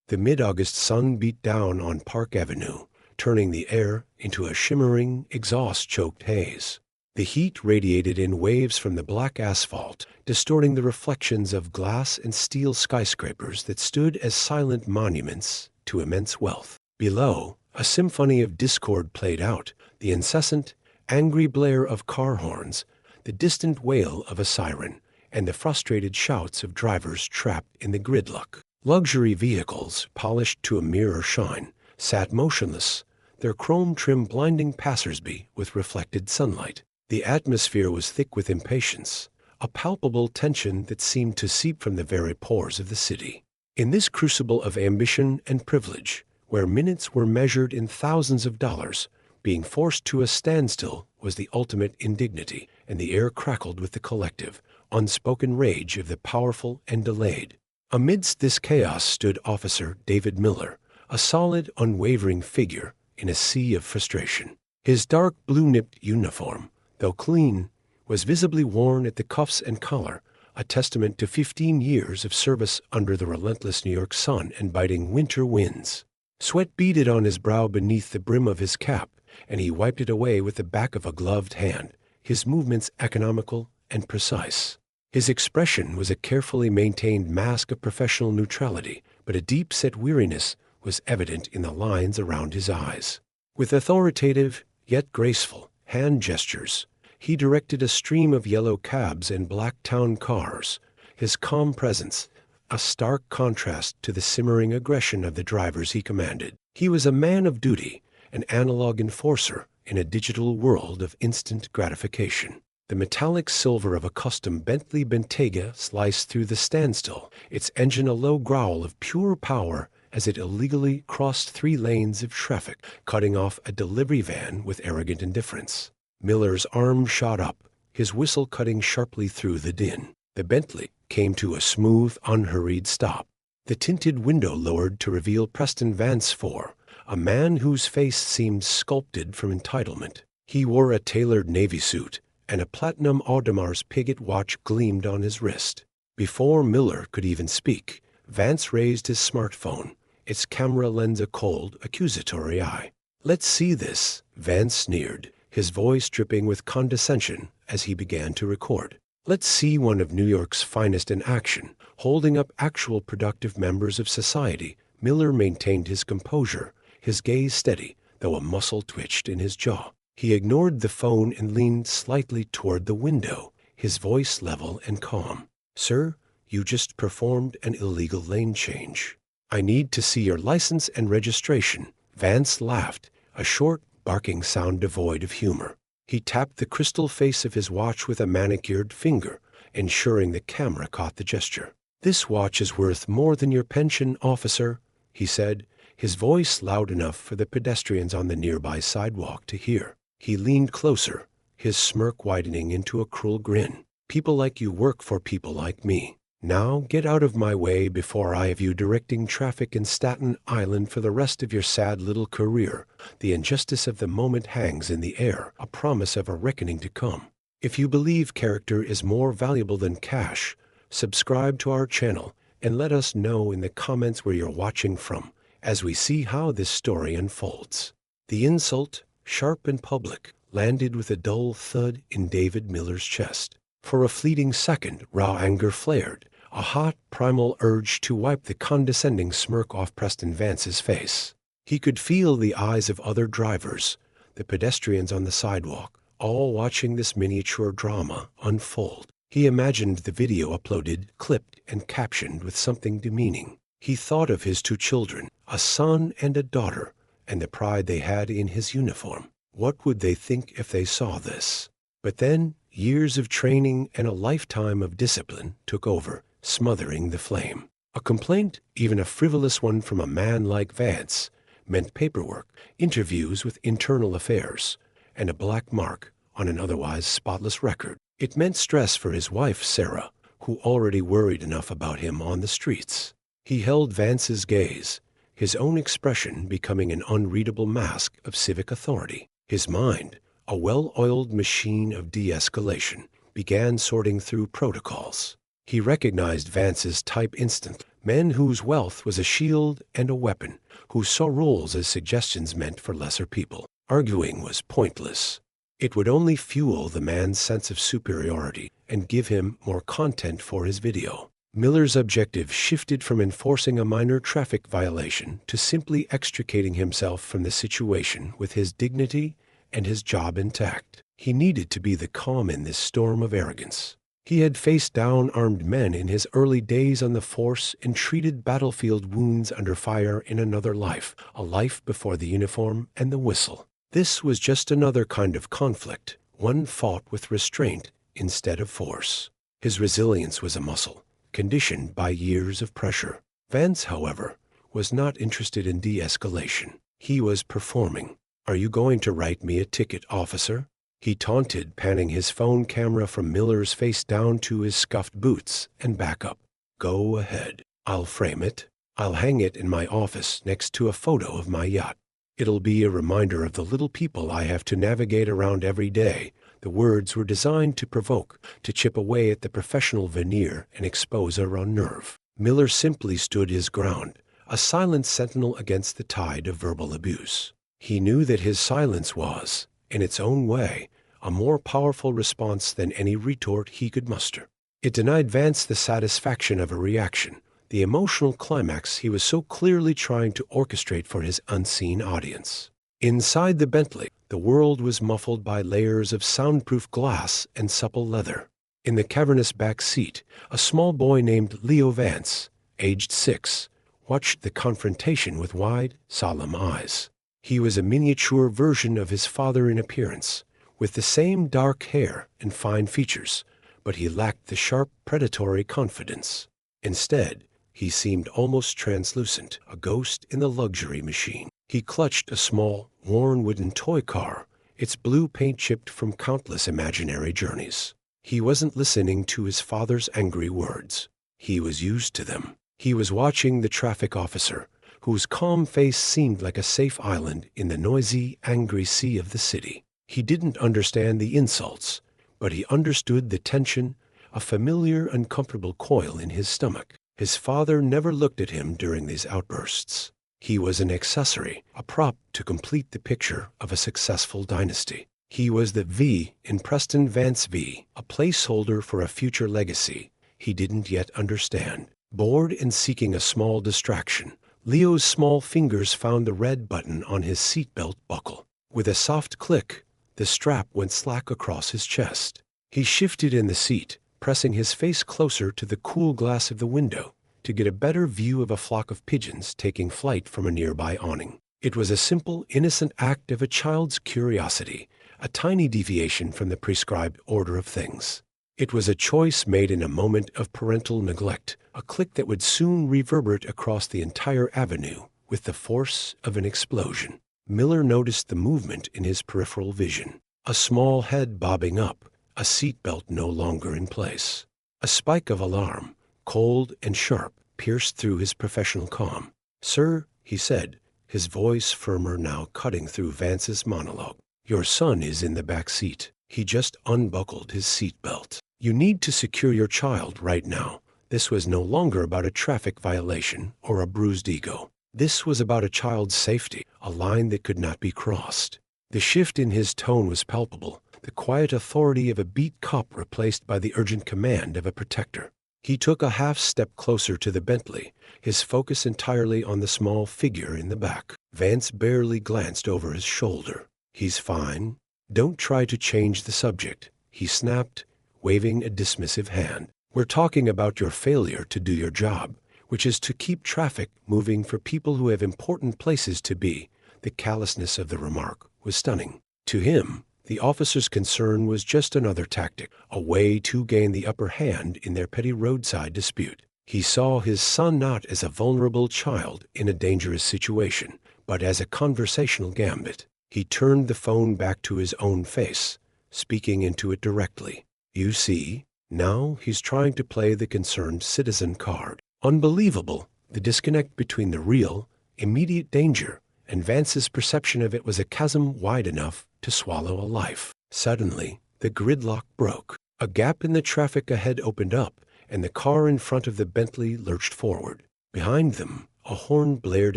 The mid-August sun beat down on Park Avenue, turning the air into a shimmering, exhaust-choked haze. The heat radiated in waves from the black asphalt, distorting the reflections of glass and steel skyscrapers that stood as silent monuments to immense wealth. Below, a symphony of discord played out, the incessant, angry blare of car horns, the distant wail of a siren, and the frustrated shouts of drivers trapped in the gridlock. Luxury vehicles, polished to a mirror shine, sat motionless, their chrome trim blinding passersby with reflected sunlight. The atmosphere was thick with impatience, a palpable tension that seemed to seep from the very pores of the city. In this crucible of ambition and privilege, where minutes were measured in thousands of dollars, being forced to a standstill was the ultimate indignity, and the air crackled with the collective, unspoken rage of the powerful and delayed. Amidst this chaos stood Officer David Miller, a solid, unwavering figure in a sea of frustration. His dark blue-nipped uniform, though clean, was visibly worn at the cuffs and collar, a testament to 15 years of service under the relentless New York sun and biting winter winds. Sweat beaded on his brow beneath the brim of his cap, and he wiped it away with the back of a gloved hand, his movements economical and precise. His expression was a carefully maintained mask of professional neutrality, but a deep-set weariness was evident in the lines around his eyes. With authoritative, yet graceful, hand gestures, he directed a stream of yellow cabs and black town cars, his calm presence a stark contrast to the simmering aggression of the drivers he commanded. He was a man of duty, an analog enforcer in a digital world of instant gratification. The metallic silver of a custom Bentley Bentayga sliced through the standstill, its engine a low growl of pure power as it illegally crossed 3 lanes of traffic, cutting off a delivery van with arrogant indifference. Miller's arm shot up, his whistle cutting sharply through the din. The Bentley came to a smooth, unhurried stop. The tinted window lowered to reveal Preston Vance IV, a man whose face seemed sculpted from entitlement. He wore a tailored navy suit, and a platinum Audemars Piguet watch gleamed on his wrist. Before Miller could even speak, Vance raised his smartphone, its camera lens a cold, accusatory eye. "Let's see this," Vance sneered, his voice dripping with condescension as he began to record. "Let's see one of New York's finest in action, holding up actual productive members of society." Miller maintained his composure, his gaze steady, though a muscle twitched in his jaw. He ignored the phone and leaned slightly toward the window, his voice level and calm. "Sir, you just performed an illegal lane change. I need to see your license and registration." Vance laughed, a short, barking sound devoid of humor. He tapped the crystal face of his watch with a manicured finger, ensuring the camera caught the gesture. "This watch is worth more than your pension, officer," he said, his voice loud enough for the pedestrians on the nearby sidewalk to hear. He leaned closer, his smirk widening into a cruel grin. "People like you work for people like me. Now get out of my way before I have you directing traffic in Staten Island for the rest of your sad little career. The injustice of the moment hangs in the air, a promise of a reckoning to come. If you believe character is more valuable than cash, subscribe to our channel and let us know in the comments where you're watching from as we see how this story unfolds." The insult, sharp and public, landed with a dull thud in David Miller's chest. For a fleeting second, raw anger flared, a hot, primal urge to wipe the condescending smirk off Preston Vance's face. He could feel the eyes of other drivers, the pedestrians on the sidewalk, all watching this miniature drama unfold. He imagined the video uploaded, clipped, and captioned with something demeaning. He thought of his 2 children, a son and a daughter, and the pride they had in his uniform. What would they think if they saw this? But then, years of training and a lifetime of discipline took over, smothering the flame. A complaint, even a frivolous one from a man like Vance, meant paperwork, interviews with internal affairs, and a black mark on an otherwise spotless record. It meant stress for his wife, Sarah, who already worried enough about him on the streets. He held Vance's gaze, his own expression becoming an unreadable mask of civic authority. His mind, a well-oiled machine of de-escalation, began sorting through protocols. He recognized Vance's type instantly. Men whose wealth was a shield and a weapon, who saw rules as suggestions meant for lesser people. Arguing was pointless. It would only fuel the man's sense of superiority and give him more content for his video. Miller's objective shifted from enforcing a minor traffic violation to simply extricating himself from the situation with his dignity and his job intact. He needed to be the calm in this storm of arrogance. He had faced down armed men in his early days on the force and treated battlefield wounds under fire in another life, a life before the uniform and the whistle. This was just another kind of conflict, one fought with restraint instead of force. His resilience was a muscle, conditioned by years of pressure. Vance, however, was not interested in de-escalation. He was performing. "Are you going to write me a ticket, officer?" He taunted, panning his phone camera from Miller's face down to his scuffed boots and back up. "Go ahead. I'll frame it. I'll hang it in my office next to a photo of my yacht. It'll be a reminder of the little people I have to navigate around every day." The words were designed to provoke, to chip away at the professional veneer and expose a raw nerve. Miller simply stood his ground, a silent sentinel against the tide of verbal abuse. He knew that his silence was, in its own way, a more powerful response than any retort he could muster. It denied Vance the satisfaction of a reaction, the emotional climax he was so clearly trying to orchestrate for his unseen audience. Inside the Bentley, the world was muffled by layers of soundproof glass and supple leather. In the cavernous back seat, a small boy named Leo Vance, aged 6, watched the confrontation with wide, solemn eyes. He was a miniature version of his father in appearance, with the same dark hair and fine features, but he lacked the sharp, predatory confidence. Instead, he seemed almost translucent, a ghost in the luxury machine. He clutched a small, worn wooden toy car, its blue paint chipped from countless imaginary journeys. He wasn't listening to his father's angry words. He was used to them. He was watching the traffic officer, whose calm face seemed like a safe island in the noisy, angry sea of the city. He didn't understand the insults, but he understood the tension, a familiar, uncomfortable coil in his stomach. His father never looked at him during these outbursts. He was an accessory, a prop to complete the picture of a successful dynasty. He was the V in Preston Vance V, a placeholder for a future legacy he didn't yet understand. Bored and seeking a small distraction, Leo's small fingers found the red button on his seatbelt buckle. With a soft click, the strap went slack across his chest. He shifted in the seat, pressing his face closer to the cool glass of the window to get a better view of a flock of pigeons taking flight from a nearby awning. It was a simple, innocent act of a child's curiosity, a tiny deviation from the prescribed order of things. It was a choice made in a moment of parental neglect, a click that would soon reverberate across the entire avenue with the force of an explosion. Miller noticed the movement in his peripheral vision, a small head bobbing up, a seatbelt no longer in place. A spike of alarm, cold and sharp, pierced through his professional calm. "Sir," he said, his voice firmer now cutting through Vance's monologue, "your son is in the back seat. He just unbuckled his seatbelt. You need to secure your child right now." This was no longer about a traffic violation or a bruised ego. This was about a child's safety, a line that could not be crossed. The shift in his tone was palpable, the quiet authority of a beat cop replaced by the urgent command of a protector. He took a half step closer to the Bentley, his focus entirely on the small figure in the back. Vance barely glanced over his shoulder. "He's fine. Don't try to change the subject," he snapped, waving a dismissive hand. "We're talking about your failure to do your job, which is to keep traffic moving for people who have important places to be." The callousness of the remark was stunning. To him, the officer's concern was just another tactic, a way to gain the upper hand in their petty roadside dispute. He saw his son not as a vulnerable child in a dangerous situation, but as a conversational gambit. He turned the phone back to his own face, speaking into it directly. "You see, now he's trying to play the concerned citizen card." Unbelievable, the disconnect between the real, immediate danger and Vance's perception of it was a chasm wide enough to swallow a life. Suddenly, the gridlock broke. A gap in the traffic ahead opened up, and the car in front of the Bentley lurched forward. Behind them, a horn blared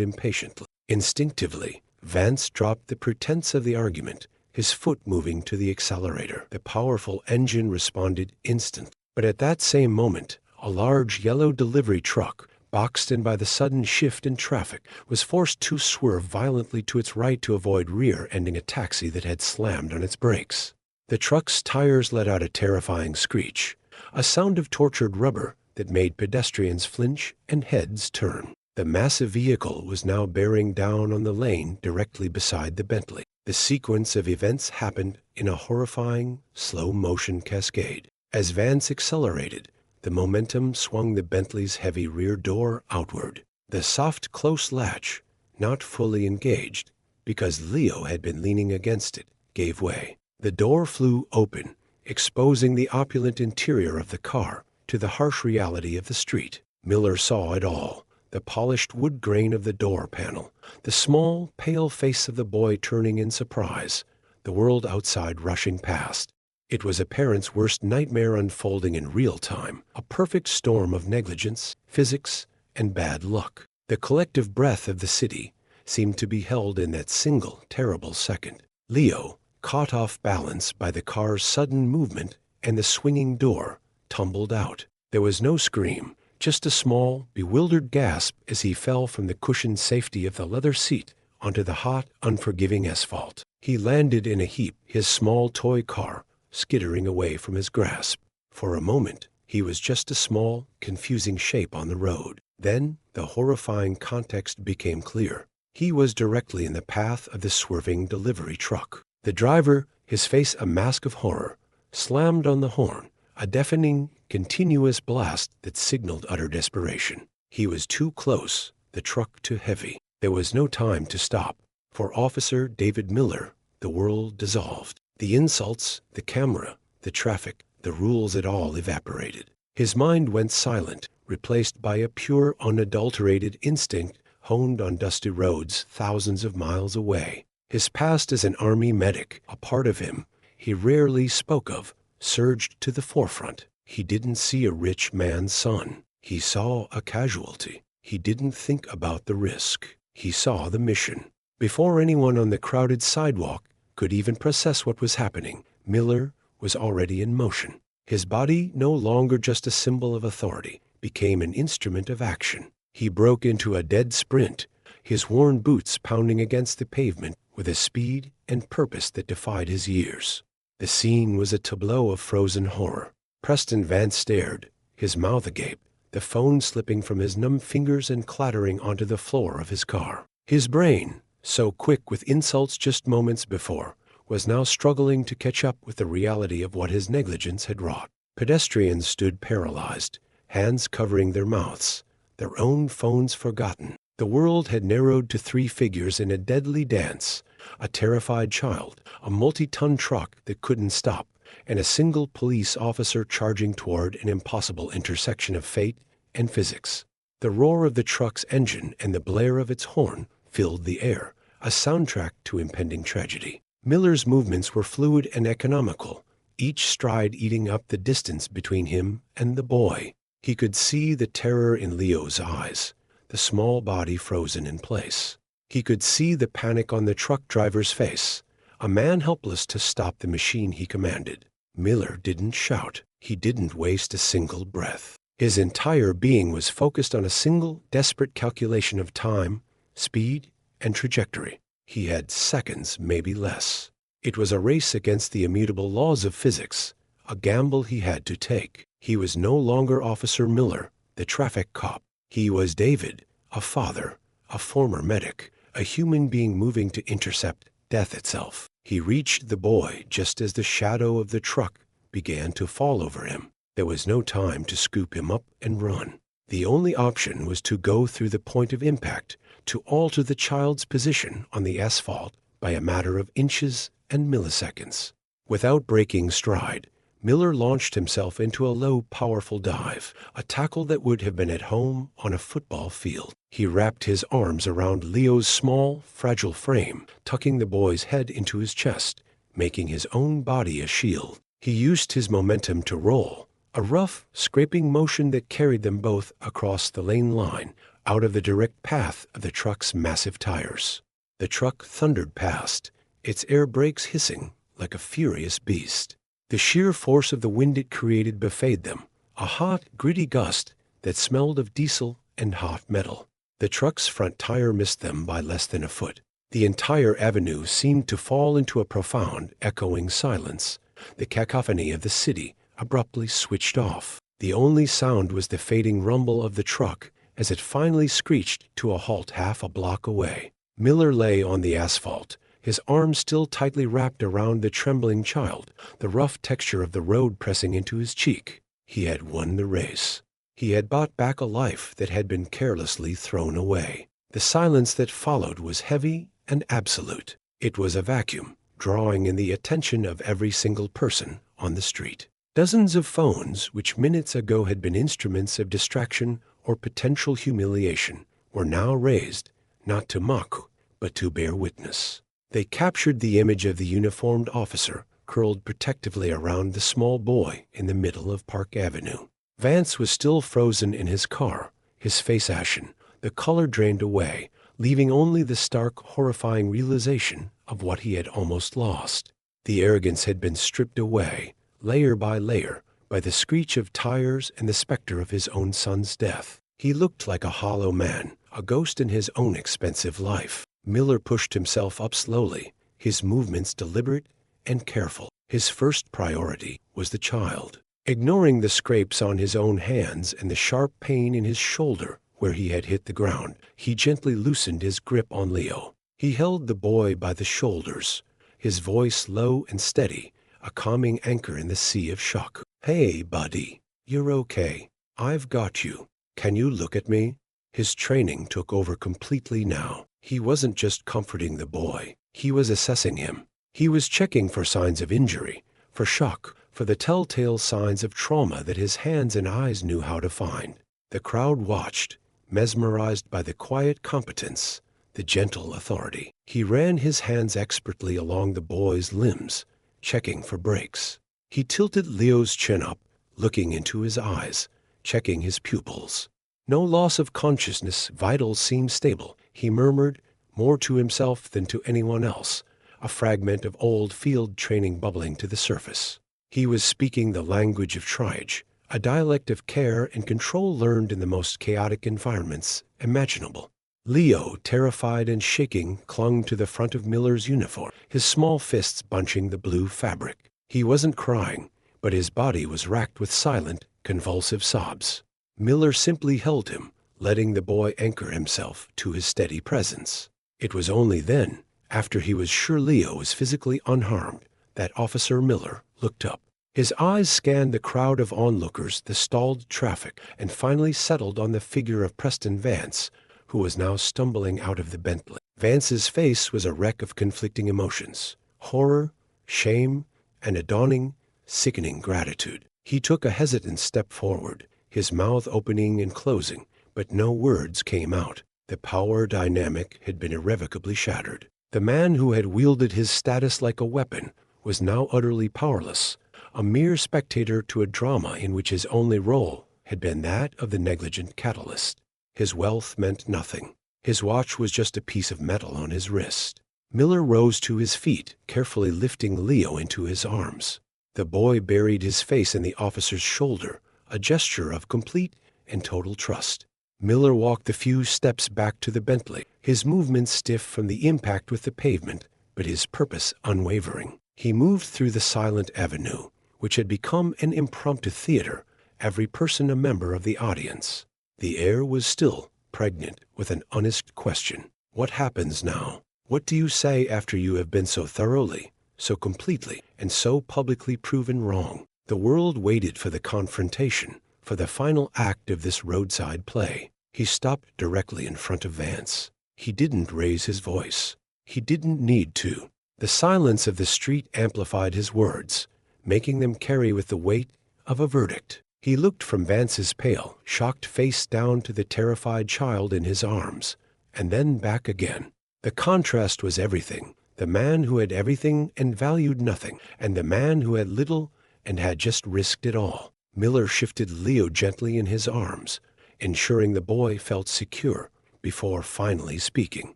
impatiently. Instinctively, Vance dropped the pretense of the argument, his foot moving to the accelerator. The powerful engine responded instantly. But at that same moment, a large yellow delivery truck, boxed in by the sudden shift in traffic, was forced to swerve violently to its right to avoid rear-ending a taxi that had slammed on its brakes. The truck's tires let out a terrifying screech, a sound of tortured rubber that made pedestrians flinch and heads turn. The massive vehicle was now bearing down on the lane directly beside the Bentley. The sequence of events happened in a horrifying, slow-motion cascade. As Vance accelerated, the momentum swung the Bentley's heavy rear door outward. The soft, close latch, not fully engaged, because Leo had been leaning against it, gave way. The door flew open, exposing the opulent interior of the car to the harsh reality of the street. Miller saw it all. The polished wood grain of the door panel, the small, pale face of the boy turning in surprise, the world outside rushing past. It was a parent's worst nightmare unfolding in real time, a perfect storm of negligence, physics, and bad luck. The collective breath of the city seemed to be held in that single, terrible second. Leo, caught off balance by the car's sudden movement and the swinging door, tumbled out. There was no scream, just a small, bewildered gasp as he fell from the cushioned safety of the leather seat onto the hot, unforgiving asphalt. He landed in a heap, his small toy car skittering away from his grasp. For a moment, he was just a small, confusing shape on the road. Then, the horrifying context became clear. He was directly in the path of the swerving delivery truck. The driver, his face a mask of horror, slammed on the horn, a deafening, continuous blast that signaled utter desperation. He was too close, the truck too heavy. There was no time to stop. For Officer David Miller, the world dissolved. The insults, the camera, the traffic, the rules, it all evaporated. His mind went silent, replaced by a pure, unadulterated instinct honed on dusty roads thousands of miles away. His past as an army medic, a part of him he rarely spoke of, surged to the forefront. He didn't see a rich man's son. He saw a casualty. He didn't think about the risk. He saw the mission. Before anyone on the crowded sidewalk could even process what was happening, Miller was already in motion. His body, no longer just a symbol of authority, became an instrument of action. He broke into a dead sprint, his worn boots pounding against the pavement with a speed and purpose that defied his years. The scene was a tableau of frozen horror. Preston Vance stared, his mouth agape, the phone slipping from his numb fingers and clattering onto the floor of his car. His brain, so quick with insults just moments before, was now struggling to catch up with the reality of what his negligence had wrought. Pedestrians stood paralyzed, hands covering their mouths, their own phones forgotten. The world had narrowed to three figures in a deadly dance: a terrified child, a multi-ton truck that couldn't stop, and a single police officer charging toward an impossible intersection of fate and physics. The roar of the truck's engine and the blare of its horn filled the air, a soundtrack to impending tragedy. Miller's movements were fluid and economical, each stride eating up the distance between him and the boy. He could see the terror in Leo's eyes, the small body frozen in place. He could see the panic on the truck driver's face, a man helpless to stop the machine he commanded. Miller didn't shout. He didn't waste a single breath. His entire being was focused on a single, desperate calculation of time, speed, and trajectory. He had seconds, maybe less. It was a race against the immutable laws of physics, a gamble he had to take. He was no longer Officer Miller, the traffic cop. He was David, a father, a former medic, a human being moving to intercept death itself. He reached the boy just as the shadow of the truck began to fall over him. There was no time to scoop him up and run. The only option was to go through the point of impact, to alter the child's position on the asphalt by a matter of inches and milliseconds. Without breaking stride, Miller launched himself into a low, powerful dive, a tackle that would have been at home on a football field. He wrapped his arms around Leo's small, fragile frame, tucking the boy's head into his chest, making his own body a shield. He used his momentum to roll, a rough, scraping motion that carried them both across the lane line, out of the direct path of the truck's massive tires. The truck thundered past, its air brakes hissing like a furious beast. The sheer force of the wind it created buffeted them, a hot, gritty gust that smelled of diesel and hot metal. The truck's front tire missed them by less than a foot. The entire avenue seemed to fall into a profound, echoing silence. The cacophony of the city abruptly switched off. The only sound was the fading rumble of the truck as it finally screeched to a halt half a block away. Miller lay on the asphalt, his arms still tightly wrapped around the trembling child, the rough texture of the road pressing into his cheek. He had won the race. He had bought back a life that had been carelessly thrown away. The silence that followed was heavy and absolute. It was a vacuum, drawing in the attention of every single person on the street. Dozens of phones, which minutes ago had been instruments of distraction or potential humiliation, were now raised, not to mock, but to bear witness. They captured the image of the uniformed officer curled protectively around the small boy in the middle of Park Avenue. Vance was still frozen in his car, his face ashen, the color drained away, leaving only the stark, horrifying realization of what he had almost lost. The arrogance had been stripped away, layer by layer, by the screech of tires and the specter of his own son's death. He looked like a hollow man, a ghost in his own expensive life. Miller pushed himself up slowly, his movements deliberate and careful. His first priority was the child. Ignoring the scrapes on his own hands and the sharp pain in his shoulder where he had hit the ground, he gently loosened his grip on Leo. He held the boy by the shoulders, his voice low and steady, a calming anchor in the sea of shock. "Hey, buddy, you're okay. I've got you. Can you look at me?" His training took over completely now. He wasn't just comforting the boy. He was assessing him. He was checking for signs of injury, for shock, for the telltale signs of trauma that his hands and eyes knew how to find. The crowd watched, mesmerized by the quiet competence, the gentle authority. He ran his hands expertly along the boy's limbs, checking for breaks. He tilted Leo's chin up, looking into his eyes, checking his pupils. No loss of consciousness, vitals seemed stable. He murmured, more to himself than to anyone else, a fragment of old field training bubbling to the surface. He was speaking the language of triage, a dialect of care and control learned in the most chaotic environments imaginable. Leo, terrified and shaking, clung to the front of Miller's uniform, his small fists bunching the blue fabric. He wasn't crying, but his body was racked with silent, convulsive sobs. Miller simply held him, letting the boy anchor himself to his steady presence. It was only then, after he was sure Leo was physically unharmed, that Officer Miller looked up. His eyes scanned the crowd of onlookers, the stalled traffic, and finally settled on the figure of Preston Vance, who was now stumbling out of the Bentley. Vance's face was a wreck of conflicting emotions, horror, shame, and a dawning, sickening gratitude. He took a hesitant step forward, his mouth opening and closing, but no words came out. The power dynamic had been irrevocably shattered. The man who had wielded his status like a weapon was now utterly powerless, a mere spectator to a drama in which his only role had been that of the negligent catalyst. His wealth meant nothing. His watch was just a piece of metal on his wrist. Miller rose to his feet, carefully lifting Leo into his arms. The boy buried his face in the officer's shoulder, a gesture of complete and total trust. Miller walked the few steps back to the Bentley, his movements stiff from the impact with the pavement, but his purpose unwavering. He moved through the silent avenue, which had become an impromptu theater, every person a member of the audience. The air was still, pregnant with an honest question. What happens now? What do you say after you have been so thoroughly, so completely, and so publicly proven wrong? The world waited for the confrontation, for the final act of this roadside play. He stopped directly in front of Vance. He didn't raise his voice. He didn't need to. The silence of the street amplified his words, making them carry with the weight of a verdict. He looked from Vance's pale, shocked face down to the terrified child in his arms, and then back again. The contrast was everything. The man who had everything and valued nothing, and the man who had little and had just risked it all. Miller shifted Leo gently in his arms, ensuring the boy felt secure before finally speaking.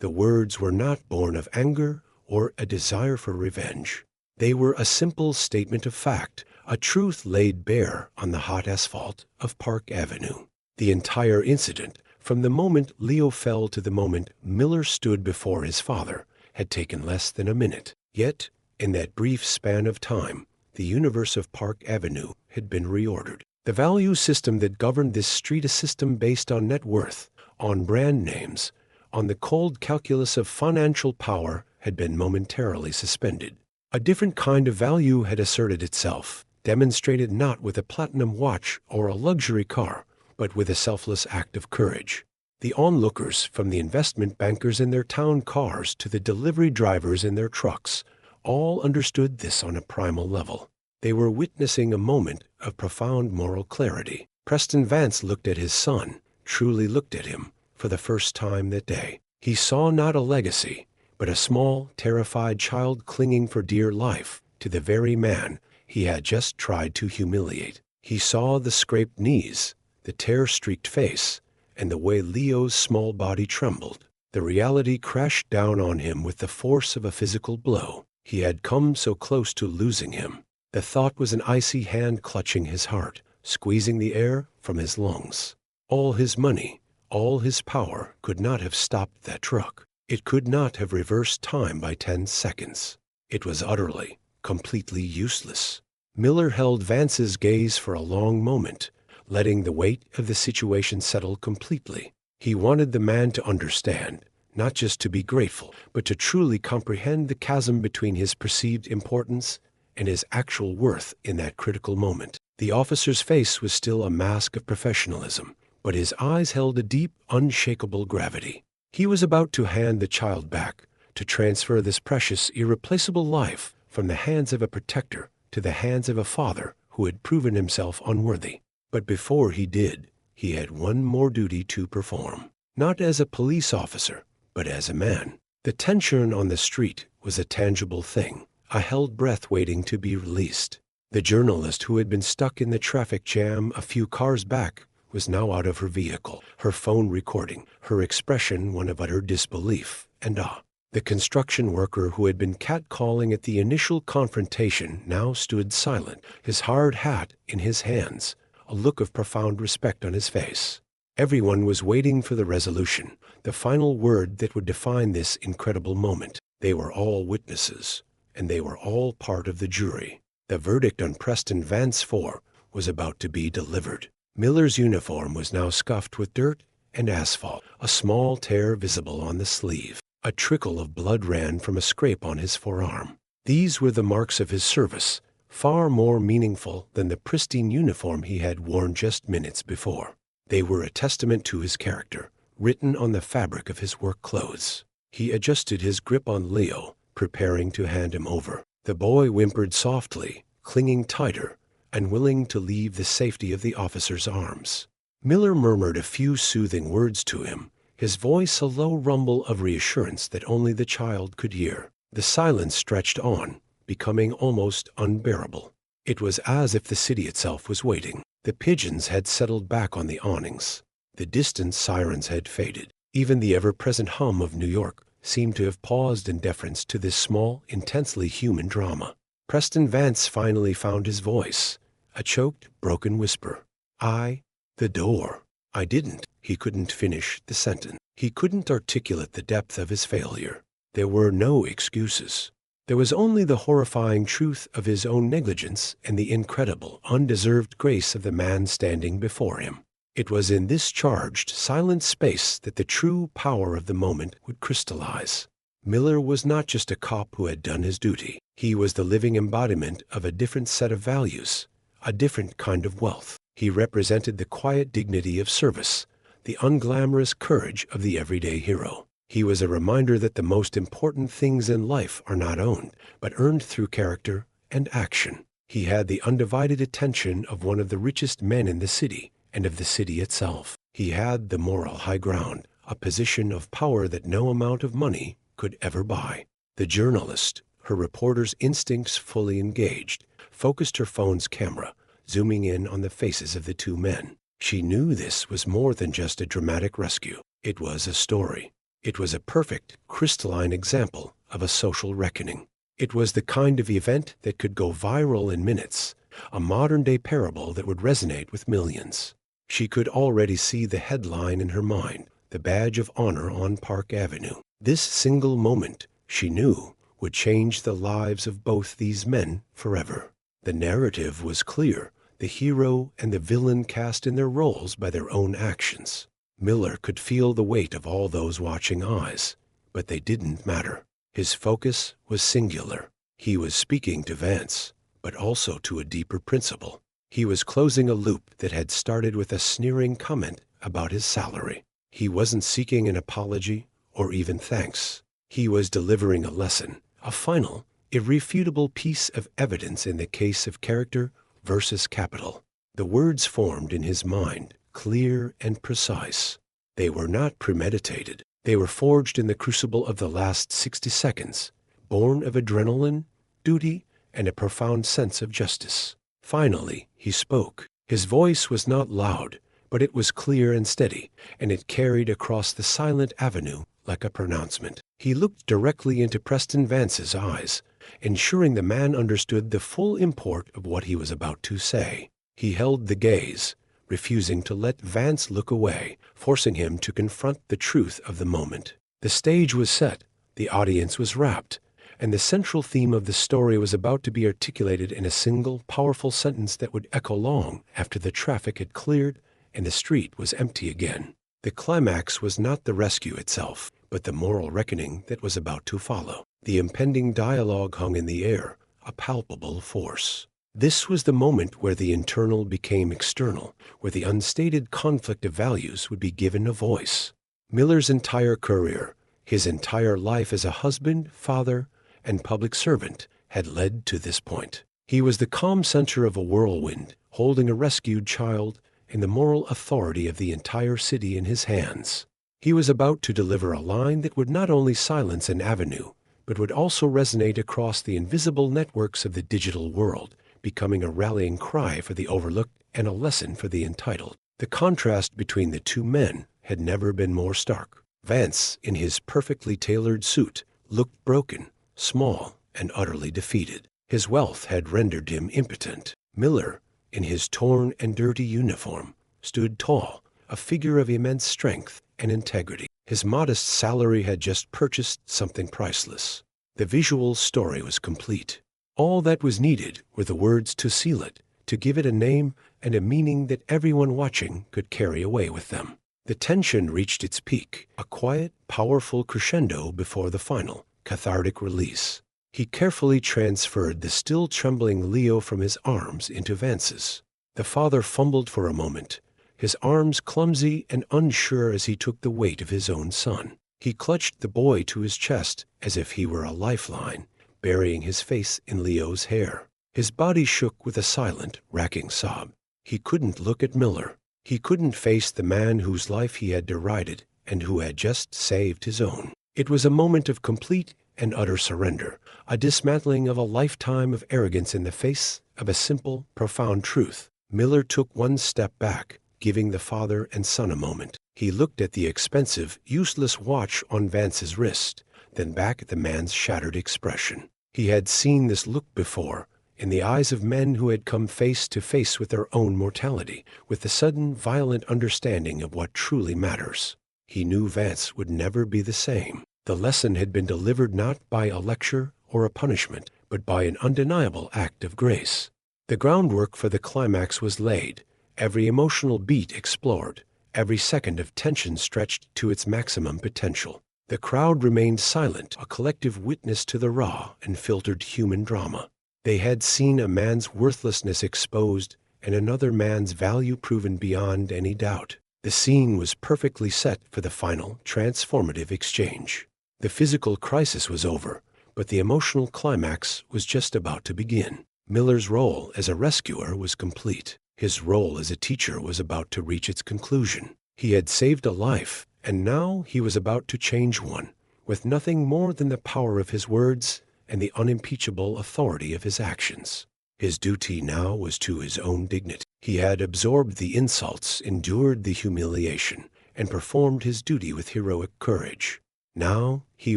The words were not born of anger or a desire for revenge. They were a simple statement of fact, a truth laid bare on the hot asphalt of Park Avenue. The entire incident, from the moment Leo fell to the moment Miller stood before his father, had taken less than a minute. Yet, in that brief span of time, the universe of Park Avenue had been reordered. The value system that governed this street, a system based on net worth, on brand names, on the cold calculus of financial power, had been momentarily suspended. A different kind of value had asserted itself, demonstrated not with a platinum watch or a luxury car, but with a selfless act of courage. The onlookers, from the investment bankers in their town cars to the delivery drivers in their trucks, all understood this on a primal level. They were witnessing a moment of profound moral clarity. Preston Vance looked at his son, truly looked at him, for the first time that day. He saw not a legacy, but a small, terrified child clinging for dear life to the very man he had just tried to humiliate. He saw the scraped knees, the tear-streaked face, and the way Leo's small body trembled. The reality crashed down on him with the force of a physical blow. He had come so close to losing him. The thought was an icy hand clutching his heart, squeezing the air from his lungs. All his money, all his power could not have stopped that truck. It could not have reversed time by 10 seconds. It was utterly, completely useless. Miller held Vance's gaze for a long moment, letting the weight of the situation settle completely. He wanted the man to understand, not just to be grateful, but to truly comprehend the chasm between his perceived importance and his actual worth in that critical moment. The officer's face was still a mask of professionalism, but his eyes held a deep, unshakable gravity. He was about to hand the child back, to transfer this precious, irreplaceable life from the hands of a protector to the hands of a father who had proven himself unworthy. But before he did, he had one more duty to perform. Not as a police officer, but as a man. The tension on the street was a tangible thing, a held breath waiting to be released. The journalist who had been stuck in the traffic jam a few cars back was now out of her vehicle, her phone recording, her expression one of utter disbelief and awe. The construction worker who had been catcalling at the initial confrontation now stood silent, his hard hat in his hands, a look of profound respect on his face. Everyone was waiting for the resolution, the final word that would define this incredible moment. They were all witnesses, and they were all part of the jury. The verdict on Preston Vance 4 was about to be delivered. Miller's uniform was now scuffed with dirt and asphalt, a small tear visible on the sleeve. A trickle of blood ran from a scrape on his forearm. These were the marks of his service, far more meaningful than the pristine uniform he had worn just minutes before. They were a testament to his character, written on the fabric of his work clothes. He adjusted his grip on Leo, preparing to hand him over. The boy whimpered softly, clinging tighter, unwilling to leave the safety of the officer's arms. Miller murmured a few soothing words to him, his voice a low rumble of reassurance that only the child could hear. The silence stretched on, becoming almost unbearable. It was as if the city itself was waiting. The pigeons had settled back on the awnings. The distant sirens had faded. Even the ever-present hum of New York seemed to have paused in deference to this small, intensely human drama. Preston Vance finally found his voice, a choked, broken whisper. The door. I didn't. He couldn't finish the sentence. He couldn't articulate the depth of his failure. There were no excuses. There was only the horrifying truth of his own negligence and the incredible, undeserved grace of the man standing before him. It was in this charged, silent space that the true power of the moment would crystallize. Miller was not just a cop who had done his duty. He was the living embodiment of a different set of values, a different kind of wealth. He represented the quiet dignity of service, the unglamorous courage of the everyday hero. He was a reminder that the most important things in life are not owned, but earned through character and action. He had the undivided attention of one of the richest men in the city, and of the city itself. He had the moral high ground, a position of power that no amount of money could ever buy. The journalist, her reporter's instincts fully engaged, focused her phone's camera, zooming in on the faces of the two men. She knew this was more than just a dramatic rescue. It was a story. It was a perfect, crystalline example of a social reckoning. It was the kind of event that could go viral in minutes, a modern-day parable that would resonate with millions. She could already see the headline in her mind, the badge of honor on Park Avenue. This single moment, she knew, would change the lives of both these men forever. The narrative was clear, the hero and the villain cast in their roles by their own actions. Miller could feel the weight of all those watching eyes, but they didn't matter. His focus was singular. He was speaking to Vance, but also to a deeper principle. He was closing a loop that had started with a sneering comment about his salary. He wasn't seeking an apology or even thanks. He was delivering a lesson, a final, irrefutable piece of evidence in the case of character versus capital. The words formed in his mind, clear and precise. They were not premeditated. They were forged in the crucible of the last 60 seconds, born of adrenaline, duty, and a profound sense of justice. Finally, he spoke. His voice was not loud, but it was clear and steady, and it carried across the silent avenue like a pronouncement. He looked directly into Preston Vance's eyes, ensuring the man understood the full import of what he was about to say. He held the gaze, refusing to let Vance look away, forcing him to confront the truth of the moment. The stage was set, the audience was rapt, and the central theme of the story was about to be articulated in a single, powerful sentence that would echo long after the traffic had cleared and the street was empty again. The climax was not the rescue itself, but the moral reckoning that was about to follow. The impending dialogue hung in the air, a palpable force. This was the moment where the internal became external, where the unstated conflict of values would be given a voice. Miller's entire career, his entire life as a husband, father, and public servant, had led to this point. He was the calm center of a whirlwind, holding a rescued child and the moral authority of the entire city in his hands. He was about to deliver a line that would not only silence an avenue, but would also resonate across the invisible networks of the digital world, becoming a rallying cry for the overlooked and a lesson for the entitled. The contrast between the two men had never been more stark. Vance, in his perfectly tailored suit, looked broken, small, and utterly defeated. His wealth had rendered him impotent. Miller, in his torn and dirty uniform, stood tall, a figure of immense strength and integrity. His modest salary had just purchased something priceless. The visual story was complete. All that was needed were the words to seal it, to give it a name and a meaning that everyone watching could carry away with them. The tension reached its peak, a quiet, powerful crescendo before the final, cathartic release. He carefully transferred the still trembling Leo from his arms into Vance's. The father fumbled for a moment, his arms clumsy and unsure as he took the weight of his own son. He clutched the boy to his chest as if he were a lifeline, burying his face in Leo's hair. His body shook with a silent, racking sob. He couldn't look at Miller. He couldn't face the man whose life he had derided and who had just saved his own. It was a moment of complete and utter surrender, a dismantling of a lifetime of arrogance in the face of a simple, profound truth. Miller took one step back, giving the father and son a moment. He looked at the expensive, useless watch on Vance's wrist, then back at the man's shattered expression. He had seen this look before, in the eyes of men who had come face to face with their own mortality, with the sudden, violent understanding of what truly matters. He knew Vance would never be the same. The lesson had been delivered not by a lecture or a punishment, but by an undeniable act of grace. The groundwork for the climax was laid, every emotional beat explored, every second of tension stretched to its maximum potential. The crowd remained silent, a collective witness to the raw and filtered human drama. They had seen a man's worthlessness exposed and another man's value proven beyond any doubt. The scene was perfectly set for the final, transformative exchange. The physical crisis was over, but the emotional climax was just about to begin. Miller's role as a rescuer was complete. His role as a teacher was about to reach its conclusion. He had saved a life, and now he was about to change one, with nothing more than the power of his words and the unimpeachable authority of his actions. His duty now was to his own dignity. He had absorbed the insults, endured the humiliation, and performed his duty with heroic courage. Now he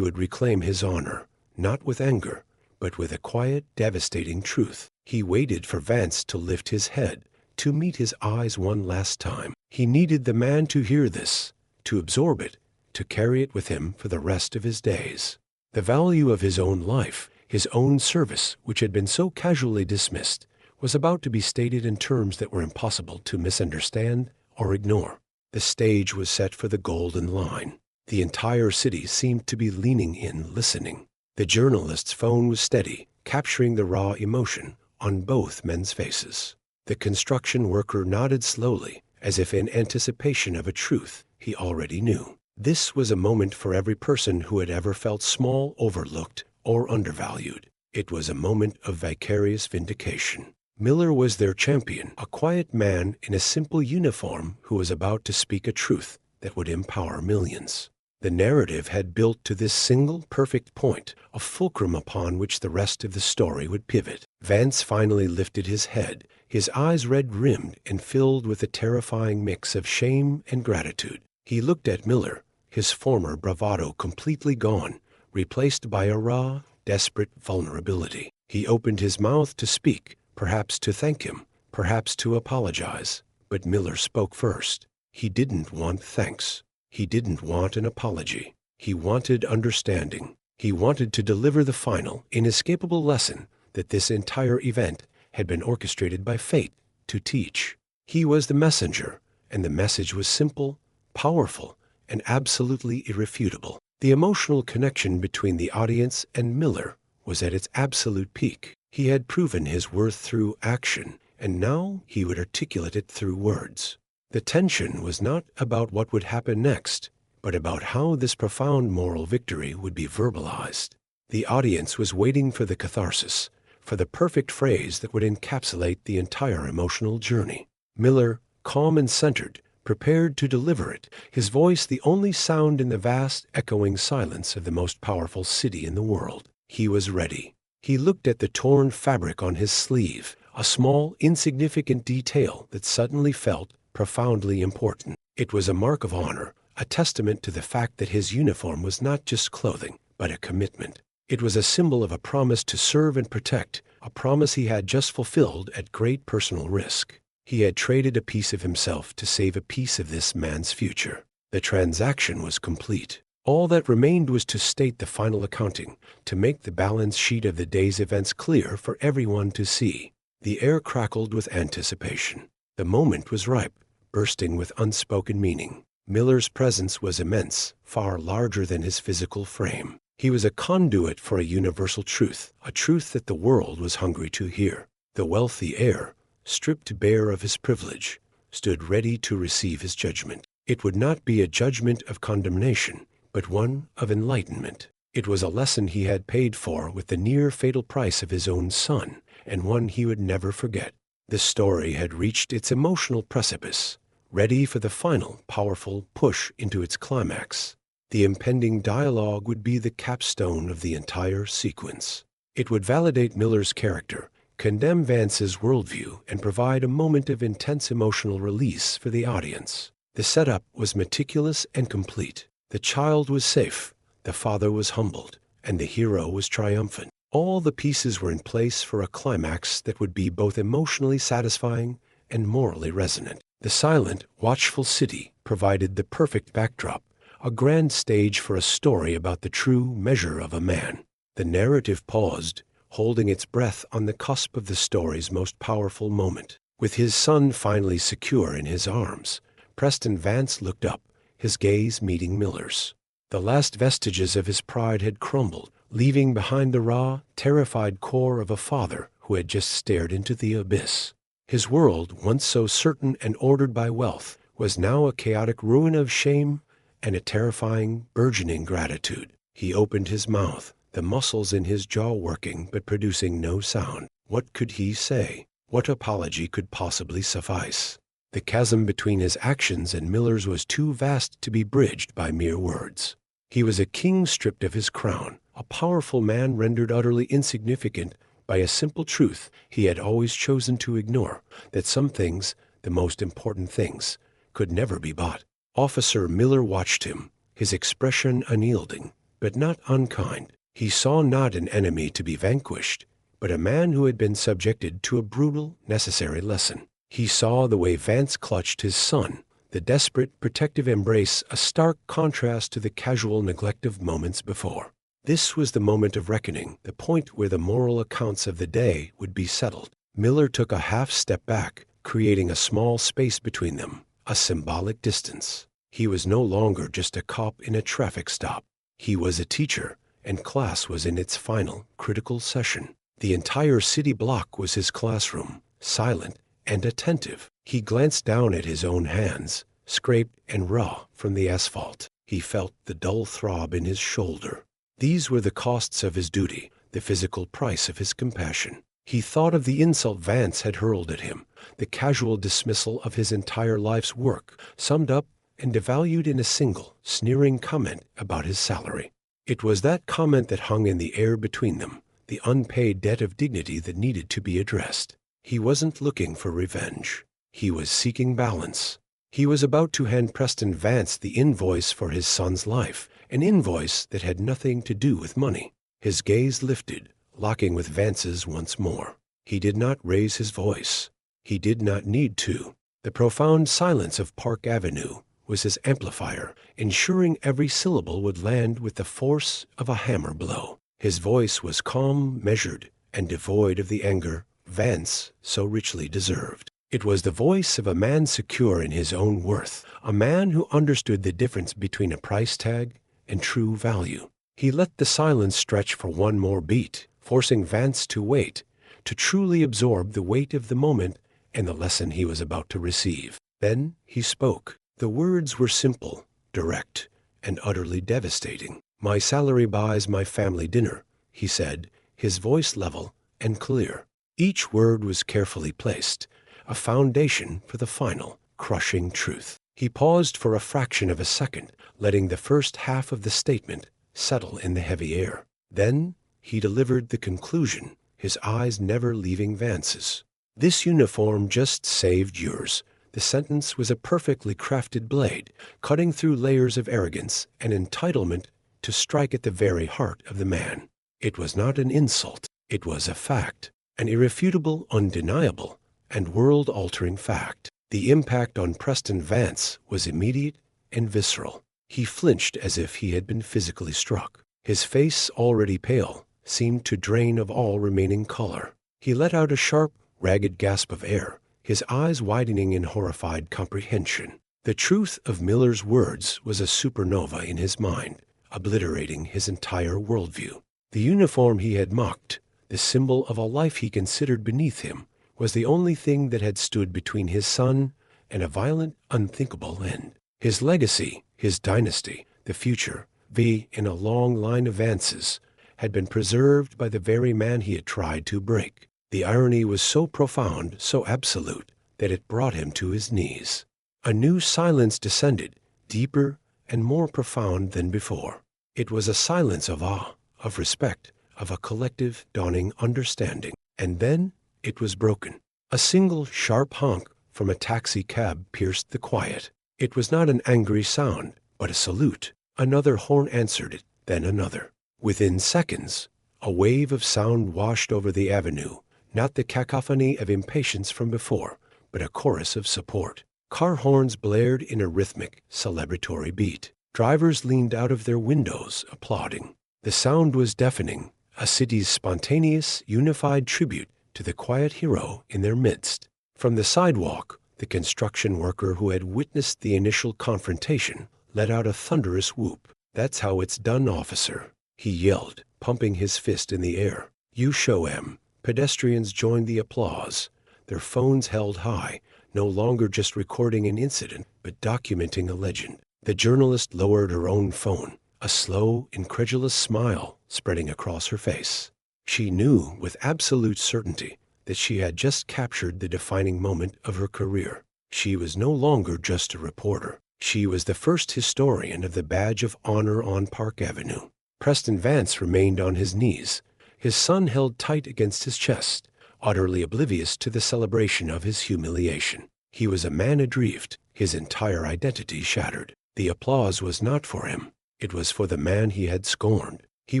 would reclaim his honor, not with anger, but with a quiet, devastating truth. He waited for Vance to lift his head, to meet his eyes one last time. He needed the man to hear this, to absorb it, to carry it with him for the rest of his days. The value of his own life, his own service, which had been so casually dismissed, was about to be stated in terms that were impossible to misunderstand or ignore. The stage was set for the golden line. The entire city seemed to be leaning in, listening. The journalist's phone was steady, capturing the raw emotion on both men's faces. The construction worker nodded slowly, as if in anticipation of a truth he already knew. This was a moment for every person who had ever felt small, overlooked, or undervalued. It was a moment of vicarious vindication. Miller was their champion, a quiet man in a simple uniform who was about to speak a truth that would empower millions. The narrative had built to this single perfect point, a fulcrum upon which the rest of the story would pivot. Vance finally lifted his head, his eyes red-rimmed and filled with a terrifying mix of shame and gratitude. He looked at Miller, his former bravado completely gone, replaced by a raw, desperate vulnerability. He opened his mouth to speak, perhaps to thank him, perhaps to apologize. But Miller spoke first. He didn't want thanks. He didn't want an apology. He wanted understanding. He wanted to deliver the final, inescapable lesson that this entire event had been orchestrated by fate to teach. He was the messenger, and the message was simple, powerful, and absolutely irrefutable. The emotional connection between the audience and Miller was at its absolute peak. He had proven his worth through action, and now he would articulate it through words. The tension was not about what would happen next, but about how this profound moral victory would be verbalized. The audience was waiting for the catharsis, for the perfect phrase that would encapsulate the entire emotional journey. Miller, calm and centered, prepared to deliver it, his voice the only sound in the vast, echoing silence of the most powerful city in the world. He was ready. He looked at the torn fabric on his sleeve, a small, insignificant detail that suddenly felt profoundly important. It was a mark of honor, a testament to the fact that his uniform was not just clothing, but a commitment. It was a symbol of a promise to serve and protect, a promise he had just fulfilled at great personal risk. He had traded a piece of himself to save a piece of this man's future. The transaction was complete. All that remained was to state the final accounting, to make the balance sheet of the day's events clear for everyone to see. The air crackled with anticipation. The moment was ripe, bursting with unspoken meaning. Miller's presence was immense, far larger than his physical frame. He was a conduit for a universal truth, a truth that the world was hungry to hear. The wealthy heir, stripped bare of his privilege, stood ready to receive his judgment. It would not be a judgment of condemnation, but one of enlightenment. It was a lesson he had paid for with the near-fatal price of his own son, and one he would never forget. The story had reached its emotional precipice, ready for the final, powerful push into its climax. The impending dialogue would be the capstone of the entire sequence. It would validate Miller's character, condemn Vance's worldview, and provide a moment of intense emotional release for the audience. The setup was meticulous and complete. The child was safe, the father was humbled, and the hero was triumphant. All the pieces were in place for a climax that would be both emotionally satisfying and morally resonant. The silent, watchful city provided the perfect backdrop, a grand stage for a story about the true measure of a man. The narrative paused, holding its breath on the cusp of the story's most powerful moment. With his son finally secure in his arms, Preston Vance looked up, his gaze meeting Miller's. The last vestiges of his pride had crumbled, leaving behind the raw, terrified core of a father who had just stared into the abyss. His world, once so certain and ordered by wealth, was now a chaotic ruin of shame and a terrifying, burgeoning gratitude. He opened his mouth, the muscles in his jaw working but producing no sound. What could he say? What apology could possibly suffice? The chasm between his actions and Miller's was too vast to be bridged by mere words. He was a king stripped of his crown, a powerful man rendered utterly insignificant by a simple truth he had always chosen to ignore, that some things, the most important things, could never be bought. Officer Miller watched him, his expression unyielding, but not unkind. He saw not an enemy to be vanquished, but a man who had been subjected to a brutal, necessary lesson. He saw the way Vance clutched his son, the desperate, protective embrace, a stark contrast to the casual neglect of moments before. This was the moment of reckoning, the point where the moral accounts of the day would be settled. Miller took a half step back, creating a small space between them, a symbolic distance. He was no longer just a cop in a traffic stop. He was a teacher, and class was in its final, critical session. The entire city block was his classroom, silent and attentive. He glanced down at his own hands, scraped and raw from the asphalt. He felt the dull throb in his shoulder. These were the costs of his duty, the physical price of his compassion. He thought of the insult Vance had hurled at him, the casual dismissal of his entire life's work, summed up and devalued in a single, sneering comment about his salary. It was that comment that hung in the air between them, the unpaid debt of dignity that needed to be addressed. He wasn't looking for revenge. He was seeking balance. He was about to hand Preston Vance the invoice for his son's life, an invoice that had nothing to do with money. His gaze lifted, locking with Vance's once more. He did not raise his voice. He did not need to. The profound silence of Park Avenue was his amplifier, ensuring every syllable would land with the force of a hammer blow. His voice was calm, measured, and devoid of the anger Vance so richly deserved. It was the voice of a man secure in his own worth, a man who understood the difference between a price tag and true value. He let the silence stretch for one more beat, forcing Vance to wait, to truly absorb the weight of the moment and the lesson he was about to receive. Then he spoke. The words were simple, direct, and utterly devastating. "My salary buys my family dinner," he said, his voice level and clear. Each word was carefully placed, a foundation for the final, crushing truth. He paused for a fraction of a second, letting the first half of the statement settle in the heavy air. Then he delivered the conclusion, his eyes never leaving Vance's. "This uniform just saved yours." The sentence was a perfectly crafted blade, cutting through layers of arrogance and entitlement to strike at the very heart of the man. It was not an insult. It was a fact, an irrefutable, undeniable, and world-altering fact. The impact on Preston Vance was immediate and visceral. He flinched as if he had been physically struck. His face, already pale, seemed to drain of all remaining color. He let out a sharp, ragged gasp of air, his eyes widening in horrified comprehension. The truth of Miller's words was a supernova in his mind, obliterating his entire worldview. The uniform he had mocked, the symbol of a life he considered beneath him, was the only thing that had stood between his son and a violent, unthinkable end. His legacy, his dynasty, the future, in a long line of Vances, had been preserved by the very man he had tried to break. The irony was so profound, so absolute, that it brought him to his knees. A new silence descended, deeper and more profound than before. It was a silence of awe, of respect, of a collective, dawning understanding. And then it was broken. A single sharp honk from a taxi cab pierced the quiet. It was not an angry sound, but a salute. Another horn answered it, then another. Within seconds, a wave of sound washed over the avenue, not the cacophony of impatience from before, but a chorus of support. Car horns blared in a rhythmic, celebratory beat. Drivers leaned out of their windows, applauding. The sound was deafening, a city's spontaneous, unified tribute to the quiet hero in their midst. From the sidewalk, the construction worker who had witnessed the initial confrontation let out a thunderous whoop. "That's how it's done, officer," he yelled, pumping his fist in the air. "You show 'em." Pedestrians joined the applause, their phones held high, no longer just recording an incident, but documenting a legend. The journalist lowered her own phone, a slow, incredulous smile spreading across her face. She knew with absolute certainty that she had just captured the defining moment of her career. She was no longer just a reporter. She was the first historian of the badge of honor on Park Avenue. Preston Vance remained on his knees, his son held tight against his chest, utterly oblivious to the celebration of his humiliation. He was a man adrift, his entire identity shattered. The applause was not for him. It was for the man he had scorned. He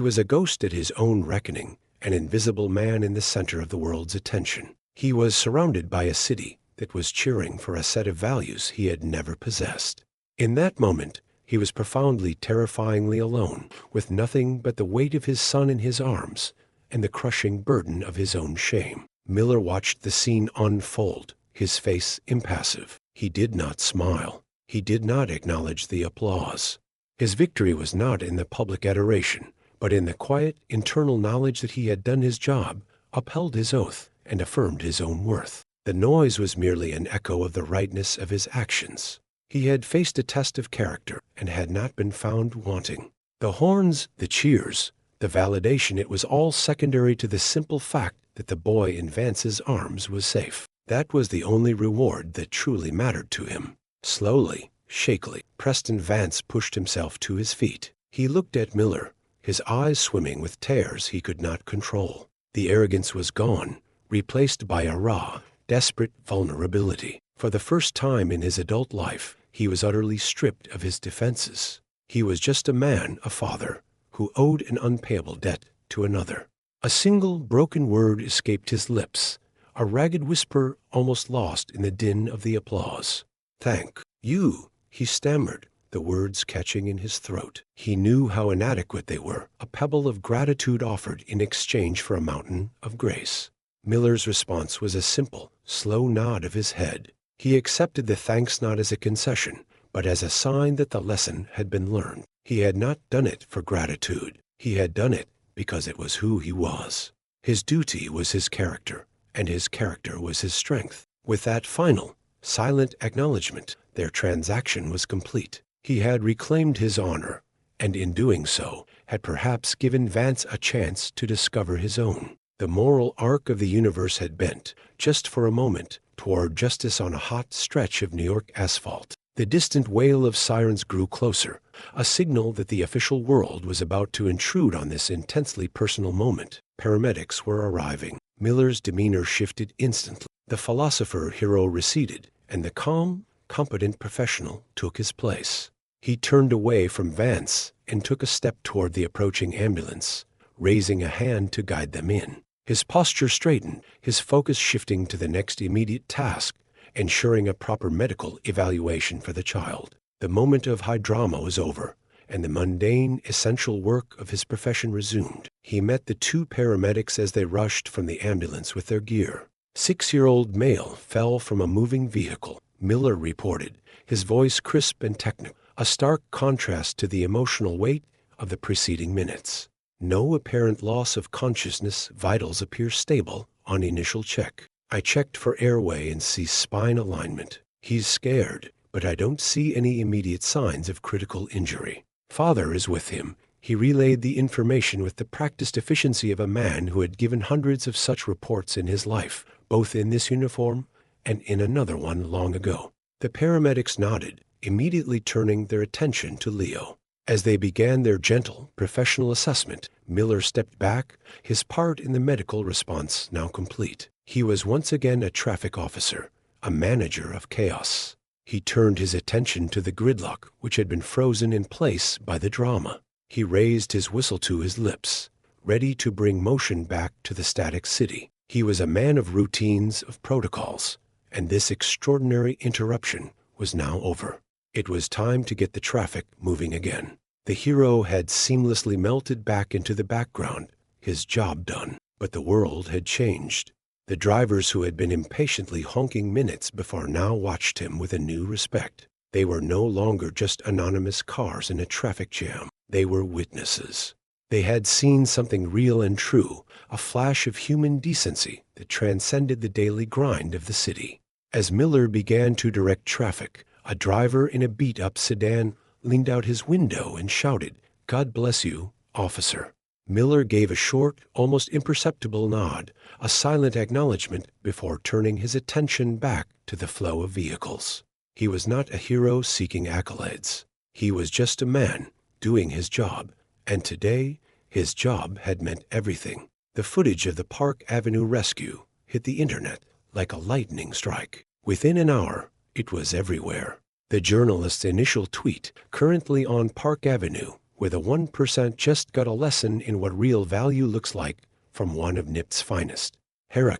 was a ghost at his own reckoning, an invisible man in the center of the world's attention. He was surrounded by a city that was cheering for a set of values he had never possessed. In that moment, he was profoundly, terrifyingly alone, with nothing but the weight of his son in his arms and the crushing burden of his own shame. Miller watched the scene unfold, his face impassive. He did not smile. He did not acknowledge the applause. His victory was not in the public adoration, but in the quiet, internal knowledge that he had done his job, upheld his oath, and affirmed his own worth. The noise was merely an echo of the rightness of his actions. He had faced a test of character and had not been found wanting. The horns, the cheers, the validation, it was all secondary to the simple fact that the boy in Vance's arms was safe. That was the only reward that truly mattered to him. Slowly, shakily, Preston Vance pushed himself to his feet. He looked at Miller, his eyes swimming with tears he could not control. The arrogance was gone, replaced by a raw, desperate vulnerability. For the first time in his adult life, he was utterly stripped of his defenses. He was just a man, a father, who owed an unpayable debt to another. A single broken word escaped his lips, a ragged whisper almost lost in the din of the applause. "Thank you," he stammered, the words catching in his throat. He knew how inadequate they were, a pebble of gratitude offered in exchange for a mountain of grace. Miller's response was a simple, slow nod of his head. He accepted the thanks not as a concession, but as a sign that the lesson had been learned. He had not done it for gratitude. He had done it because it was who he was. His duty was his character, and his character was his strength. With that final, silent acknowledgement, their transaction was complete. He had reclaimed his honor, and in doing so, had perhaps given Vance a chance to discover his own. The moral arc of the universe had bent, just for a moment, toward justice on a hot stretch of New York asphalt. The distant wail of sirens grew closer, a signal that the official world was about to intrude on this intensely personal moment. Paramedics were arriving. Miller's demeanor shifted instantly. The philosopher hero receded, and the calm, competent professional took his place. He turned away from Vance and took a step toward the approaching ambulance, raising a hand to guide them in. His posture straightened, his focus shifting to the next immediate task, ensuring a proper medical evaluation for the child. The moment of high drama was over, and the mundane, essential work of his profession resumed. He met the two paramedics as they rushed from the ambulance with their gear. 6-year-old male fell from a moving vehicle, Miller reported, his voice crisp and technical, a stark contrast to the emotional weight of the preceding minutes. No apparent loss of consciousness, vitals appear stable on initial check. I checked for airway and see spine alignment. He's scared, but I don't see any immediate signs of critical injury. Father is with him. He relayed the information with the practiced efficiency of a man who had given hundreds of such reports in his life, both in this uniform and in another one long ago. The paramedics nodded, immediately turning their attention to Leo. As they began their gentle, professional assessment, Miller stepped back, his part in the medical response now complete. He was once again a traffic officer, a manager of chaos. He turned his attention to the gridlock which had been frozen in place by the drama. He raised his whistle to his lips, ready to bring motion back to the static city. He was a man of routines, of protocols, and this extraordinary interruption was now over. It was time to get the traffic moving again. The hero had seamlessly melted back into the background, his job done. But the world had changed. The drivers who had been impatiently honking minutes before now watched him with a new respect. They were no longer just anonymous cars in a traffic jam. They were witnesses. They had seen something real and true, a flash of human decency that transcended the daily grind of the city. As Miller began to direct traffic, a driver in a beat-up sedan leaned out his window and shouted, "God bless you, officer." Miller gave a short, almost imperceptible nod, a silent acknowledgement before turning his attention back to the flow of vehicles. He was not a hero seeking accolades. He was just a man doing his job, and today his job had meant everything. The footage of the Park Avenue rescue hit the internet like a lightning strike. Within an hour, it was everywhere. The journalist's initial tweet, "Currently on Park Avenue, where the 1% just got a lesson in what real value looks like from one of NIPT's finest, Heir,"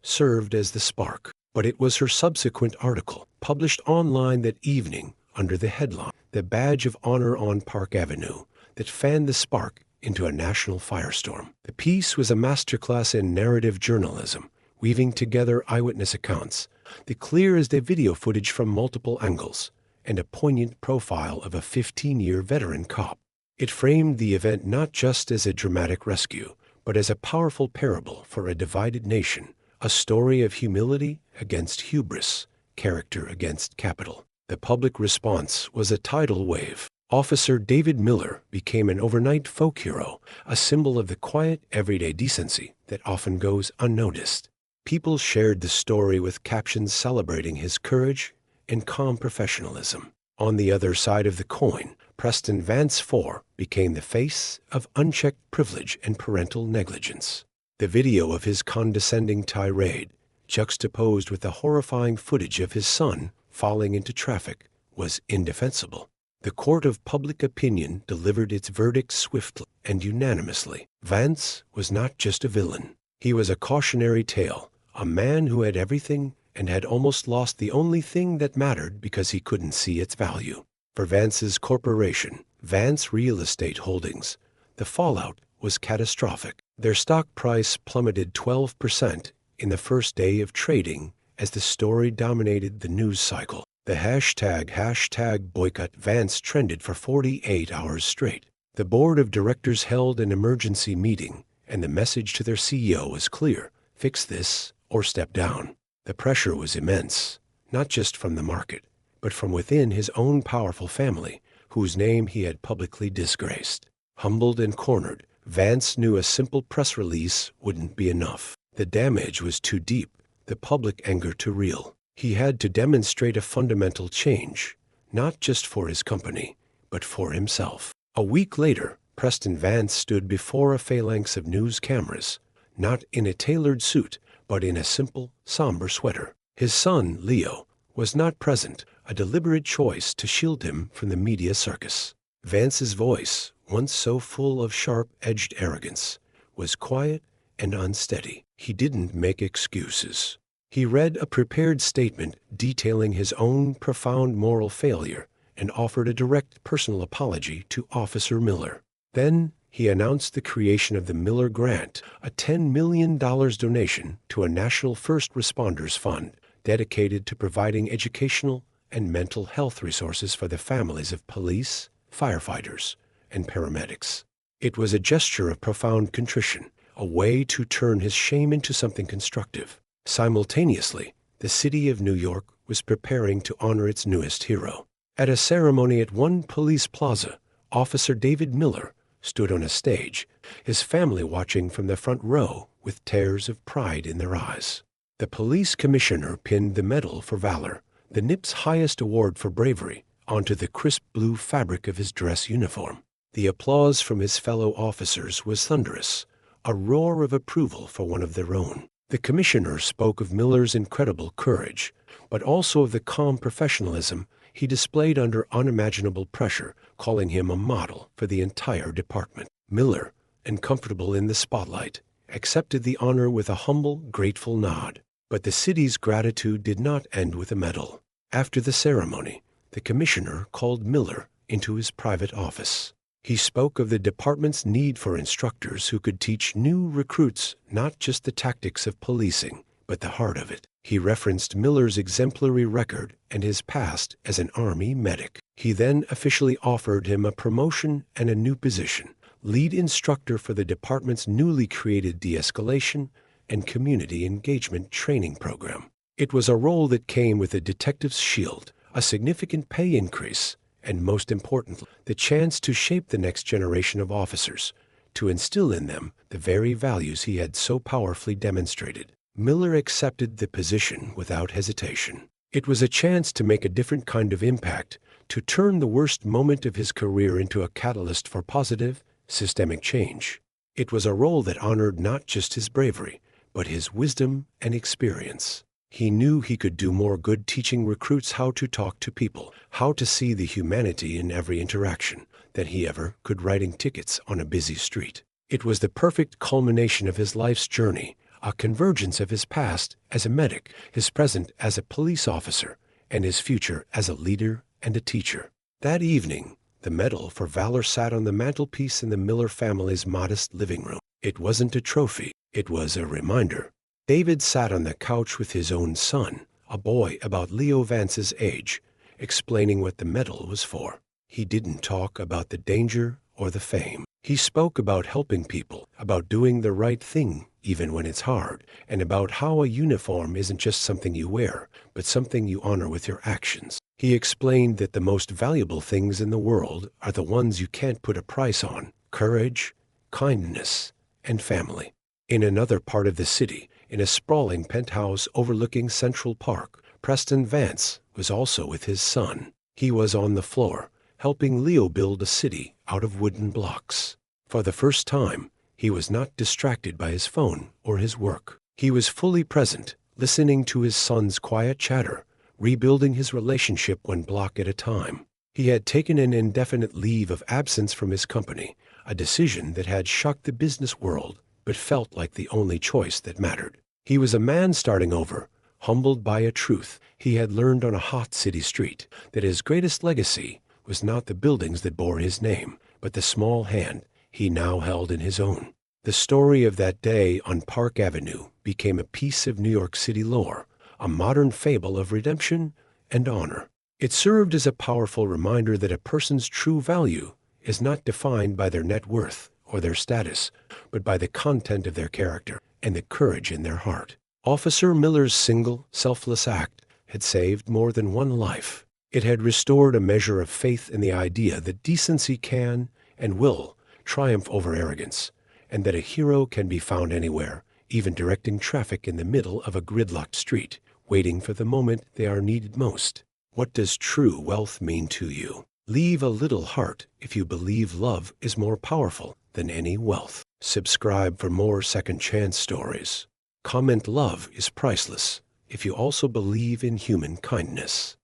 served as the spark. But it was her subsequent article, published online that evening under the headline, "The Badge of Honor on Park Avenue," that fanned the spark into a national firestorm. The piece was a masterclass in narrative journalism, weaving together eyewitness accounts, the clear-as-day video footage from multiple angles, and a poignant profile of a 15-year veteran cop. It framed the event not just as a dramatic rescue, but as a powerful parable for a divided nation, a story of humility against hubris, character against capital. The public response was a tidal wave. Officer David Miller became an overnight folk hero, a symbol of the quiet, everyday decency that often goes unnoticed. People shared the story with captions celebrating his courage and calm professionalism. On the other side of the coin, Preston Vance IV became the face of unchecked privilege and parental negligence. The video of his condescending tirade, juxtaposed with the horrifying footage of his son falling into traffic, was indefensible. The court of public opinion delivered its verdict swiftly and unanimously. Vance was not just a villain. He was a cautionary tale, a man who had everything and had almost lost the only thing that mattered because he couldn't see its value. For Vance's corporation, Vance Real Estate Holdings, the fallout was catastrophic. Their stock price plummeted 12% in the first day of trading as the story dominated the news cycle. The hashtag boycott Vance trended for 48 hours straight. The board of directors held an emergency meeting, and the message to their CEO was clear: fix this or step down. The pressure was immense, not just from the market, but from within his own powerful family, whose name he had publicly disgraced. Humbled and cornered, Vance knew a simple press release wouldn't be enough. The damage was too deep, the public anger too real. He had to demonstrate a fundamental change, not just for his company, but for himself. A week later, Preston Vance stood before a phalanx of news cameras, not in a tailored suit, but in a simple, somber sweater. His son, Leo, was not present, a deliberate choice to shield him from the media circus. Vance's voice, once so full of sharp-edged arrogance, was quiet and unsteady. He didn't make excuses. He read a prepared statement detailing his own profound moral failure and offered a direct personal apology to Officer Miller. Then he announced the creation of the Miller Grant, a $10 million donation to a national first responders fund dedicated to providing educational and mental health resources for the families of police, firefighters, and paramedics. It was a gesture of profound contrition, a way to turn his shame into something constructive. Simultaneously, the city of New York was preparing to honor its newest hero. At a ceremony at one police plaza, Officer David Miller stood on a stage, his family watching from the front row with tears of pride in their eyes. The police commissioner pinned the Medal for Valor, the NIPT's highest award for bravery, onto the crisp blue fabric of his dress uniform. The applause from his fellow officers was thunderous, a roar of approval for one of their own. The commissioner spoke of Miller's incredible courage, but also of the calm professionalism he displayed under unimaginable pressure, calling him a model for the entire department. Miller, uncomfortable in the spotlight, accepted the honor with a humble, grateful nod. But the city's gratitude did not end with a medal. After the ceremony, the commissioner called Miller into his private office. He spoke of the department's need for instructors who could teach new recruits not just the tactics of policing, but the heart of it. He referenced Miller's exemplary record and his past as an Army medic. He then officially offered him a promotion and a new position, lead instructor for the department's newly created de-escalation and community engagement training program. It was a role that came with a detective's shield, a significant pay increase, and most importantly, the chance to shape the next generation of officers, to instill in them the very values he had so powerfully demonstrated. Miller accepted the position without hesitation. It was a chance to make a different kind of impact, to turn the worst moment of his career into a catalyst for positive, systemic change. It was a role that honored not just his bravery, but his wisdom and experience. He knew he could do more good teaching recruits how to talk to people, how to see the humanity in every interaction, than he ever could writing tickets on a busy street. It was the perfect culmination of his life's journey, a convergence of his past as a medic, his present as a police officer, and his future as a leader and a teacher. That evening, the Medal for Valor sat on the mantelpiece in the Miller family's modest living room. It wasn't a trophy, it was a reminder. David sat on the couch with his own son, a boy about Leo Vance's age, explaining what the medal was for. He didn't talk about the danger or the fame. He spoke about helping people, about doing the right thing even when it's hard, and about how a uniform isn't just something you wear, but something you honor with your actions. He explained that the most valuable things in the world are the ones you can't put a price on: courage, kindness, and family. In another part of the city, in a sprawling penthouse overlooking Central Park, Preston Vance was also with his son. He was on the floor, helping Leo build a city out of wooden blocks. For the first time, he was not distracted by his phone or his work. He was fully present, listening to his son's quiet chatter, rebuilding his relationship one block at a time. He had taken an indefinite leave of absence from his company, a decision that had shocked the business world, but felt like the only choice that mattered. He was a man starting over, humbled by a truth he had learned on a hot city street, that his greatest legacy was not the buildings that bore his name, but the small hand he now held in his own. The story of that day on Park Avenue became a piece of New York City lore, a modern fable of redemption and honor. It served as a powerful reminder that a person's true value is not defined by their net worth or their status, but by the content of their character and the courage in their heart. Officer Miller's single, selfless act had saved more than one life. It had restored a measure of faith in the idea that decency can and will triumph over arrogance, and that a hero can be found anywhere, even directing traffic in the middle of a gridlocked street, waiting for the moment they are needed most. What does true wealth mean to you? Leave a little heart if you believe love is more powerful than any wealth. Subscribe for more second chance stories. Comment love is priceless if you also believe in human kindness.